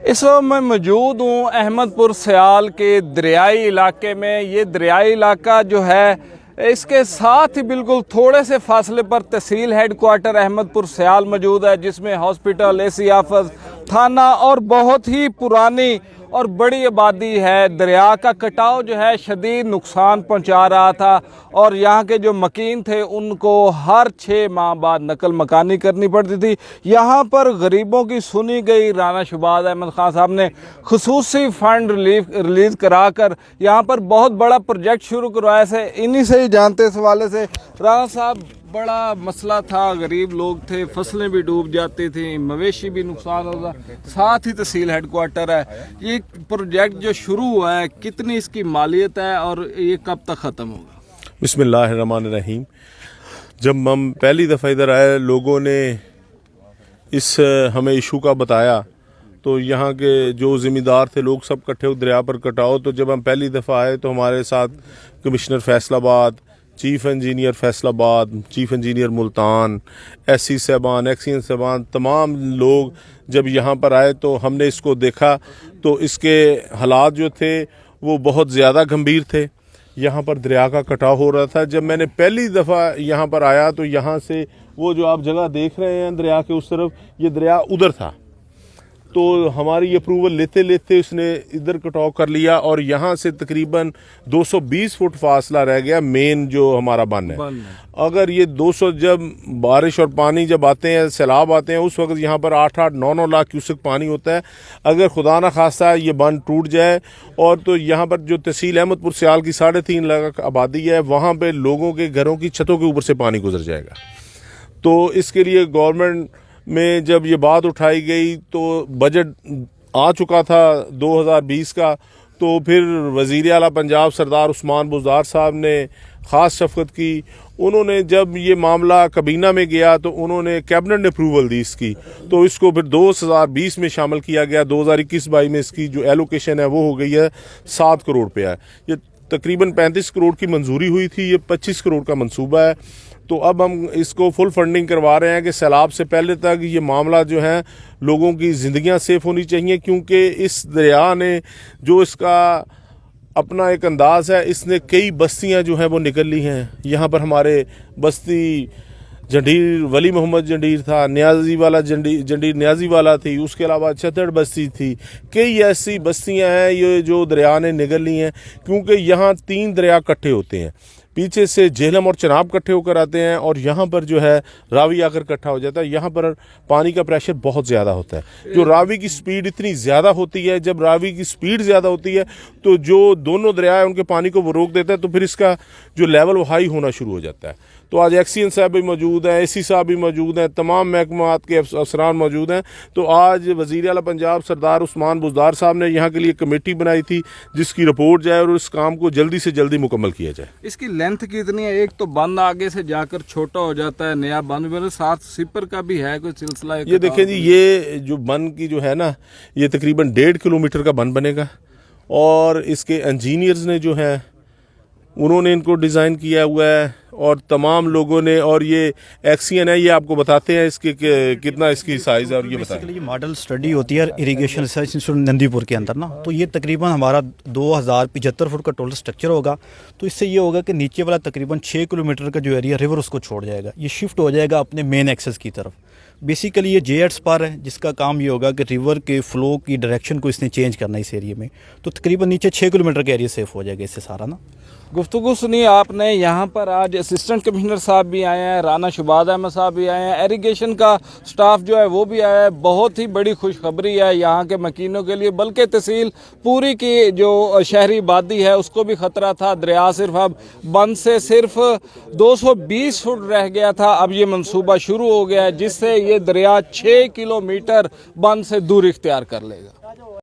اس وقت میں موجود ہوں احمد پور سیال کے دریائی علاقے میں۔ یہ دریائی علاقہ جو ہے اس کے ساتھ ہی بالکل تھوڑے سے فاصلے پر تحصیل ہیڈ کوارٹر احمد پور سیال موجود ہے، جس میں ہاسپٹل، اے سی آفس، تھانہ اور بہت ہی پرانی اور بڑی آبادی ہے۔ دریا کا کٹاؤ جو ہے شدید نقصان پہنچا رہا تھا اور یہاں کے جو مکین تھے ان کو ہر 6 ماہ بعد نقل مکانی کرنی پڑتی تھی۔ یہاں پر غریبوں کی سنی گئی۔ رانا شہباز احمد خان صاحب نے خصوصی فنڈ ریلیز کرا کر یہاں پر بہت بڑا پروجیکٹ شروع کروایا سے انہی سے ہی جانتے اس حوالے سے۔ رانا صاحب، بڑا مسئلہ تھا، غریب لوگ تھے، فصلیں بھی ڈوب جاتی تھیں، مویشی بھی نقصان ہوتا، ساتھ ہی تحصیل ہیڈ کوارٹر ہے۔ یہ پروجیکٹ جو شروع ہوا ہے کتنی اس کی مالیت ہے اور یہ کب تک ختم ہوگا؟ بسم اللہ الرحمن الرحیم۔ جب ہم پہلی دفعہ ادھر آئے، لوگوں نے ہمیں ایشو کا بتایا تو یہاں کے جو ذمہ دار تھے لوگ سب کٹھے ہو دریا پر کٹاؤ۔ تو جب ہم پہلی دفعہ آئے تو ہمارے ساتھ کمشنر فیصل آباد، chief engineer Faisalabad, chief engineer Multan, S C صاحبان، ایکسین صاحبان، تمام لوگ جب یہاں پر آئے تو ہم نے اس کو دیکھا تو اس کے حالات جو تھے وہ بہت زیادہ گھمبیر تھے۔ یہاں پر دریا کا کٹاؤ ہو رہا تھا۔ جب میں نے پہلی دفعہ یہاں پر آیا تو یہاں سے وہ جو آپ جگہ دیکھ رہے ہیں دریا کے اس طرف، یہ دریا ادھر تھا، تو ہماری اپروول لیتے لیتے اس نے ادھر کٹاؤ کر لیا اور یہاں سے تقریباً 220 فٹ فاصلہ رہ گیا مین جو ہمارا بن ہے۔ اگر یہ 200 جب بارش اور پانی جب آتے ہیں، سیلاب آتے ہیں، اس وقت یہاں پر 8-9 لاکھ کیوسک پانی ہوتا ہے۔ اگر خدا نہ خواستہ یہ بند ٹوٹ جائے اور تو یہاں پر جو تحصیل احمد پور سیال کی 3.5 لاکھ آبادی ہے، وہاں پہ لوگوں کے گھروں کی چھتوں کے اوپر سے پانی گزر جائے گا۔ تو اس کے لیے گورنمنٹ میں جب یہ بات اٹھائی گئی تو بجٹ آ چکا تھا 2020 کا، تو پھر وزیر اعلیٰ پنجاب سردار عثمان بزدار صاحب نے خاص شفقت کی۔ انہوں نے جب یہ معاملہ کابینہ میں گیا تو انہوں نے کیبنٹ نے اپروول دی اس کی، تو اس کو پھر 2020 میں شامل کیا گیا۔ 2021-22 میں اس کی جو ایلوکیشن ہے وہ ہو گئی ہے 7 کروڑ پہ ہے۔ یہ تقریباً 35 کروڑ کی منظوری ہوئی تھی، یہ 25 کروڑ کا منصوبہ ہے۔ تو اب ہم اس کو فل فنڈنگ کروا رہے ہیں کہ سیلاب سے پہلے تک یہ معاملہ جو ہے لوگوں کی زندگیاں سیف ہونی چاہیے، کیونکہ اس دریا نے جو اس کا اپنا ایک انداز ہے، اس نے کئی بستیاں جو ہیں وہ نکل لی ہیں۔ یہاں پر ہمارے بستی جنڈیر ولی محمد جنڈیر تھا، نیازی والا جنڈیر نیازی والا تھی، اس کے علاوہ چتڑ بستی تھی۔ کئی ایسی بستیاں ہیں یہ جو دریا نے نگل لی ہیں، کیونکہ یہاں 3 دریا کٹھے ہوتے ہیں، پیچھے سے جہلم اور چناب کٹھے ہو کر آتے ہیں اور یہاں پر جو ہے راوی آ کر کٹھا ہو جاتا ہے۔ یہاں پر پانی کا پریشر بہت زیادہ ہوتا ہے، جو راوی کی سپیڈ اتنی زیادہ ہوتی ہے۔ جب راوی کی سپیڈ زیادہ ہوتی ہے تو جو دونوں دریا ہیں ان کے پانی کو وہ روک دیتا ہے، تو پھر اس کا جو لیول وہ ہائی ہونا شروع ہو جاتا ہے۔ تو آج ایکسین صاحب بھی موجود ہیں، اے سی صاحب بھی موجود ہیں، تمام محکمات کے افسران موجود ہیں۔ تو آج وزیر اعلیٰ پنجاب سردار عثمان بزدار صاحب نے یہاں کے لیے کمیٹی بنائی تھی جس کی رپورٹ جائے اور اس کام کو جلدی سے جلدی مکمل کیا جائے۔ اس کی لینتھ کتنی ہے؟ ایک تو بند آگے سے جا کر چھوٹا ہو جاتا ہے، نیا بند میرے ساتھ سپر کا بھی ہے کوئی سلسلہ؟ یہ دیکھیں جی، یہ جو بند کی جو ہے نا، یہ تقریباً 1.5 کلومیٹر کا بند بنے گا اور اس کے انجینئرز نے جو ہے انہوں نے ان کو ڈیزائن کیا ہوا ہے اور تمام لوگوں نے، اور یہ ایکسین ہے، یہ آپ کو بتاتے ہیں اس کے کتنا اس کی سائز ہے اور یہ بتائیں۔ یہ ماڈل سٹڈی ہوتی ہے اریگیشن ریسرچ انسٹیٹیوٹ نندی پور کے اندر نا، تو یہ تقریباً ہمارا 2075 فٹ کا ٹوٹل سٹرکچر ہوگا۔ تو اس سے یہ ہوگا کہ نیچے والا تقریباً 6 کلومیٹر کا جو ایریا ریور اس کو چھوڑ جائے گا، یہ شفٹ ہو جائے گا اپنے مین ایکسس کی طرف۔ بیسیکلی یہ جے ایٹس پر ہے جس کا کام یہ ہوگا کہ ریور کے فلو کی ڈائریکشن کو اس نے چینج کرنا اس ایریا میں، تو تقریباً نیچے 6 کلومیٹر کا ایریا سیف ہو جائے گا اس سے سارا نا۔ گفتگو سنی آپ نے۔ یہاں پر آج اسسٹنٹ کمشنر صاحب بھی آئے ہیں، رانا شہباز احمد صاحب بھی آئے ہیں، ایریگیشن کا سٹاف جو ہے وہ بھی آیا ہے۔ بہت ہی بڑی خوشخبری ہے یہاں کے مکینوں کے لیے، بلکہ تحصیل پوری کی جو شہری آبادی ہے اس کو بھی خطرہ تھا۔ دریا صرف اب بند سے صرف 220 فٹ رہ گیا تھا، اب یہ منصوبہ شروع ہو گیا ہے جس سے یہ دریا 6 کلومیٹر بند سے دور اختیار کر لے گا۔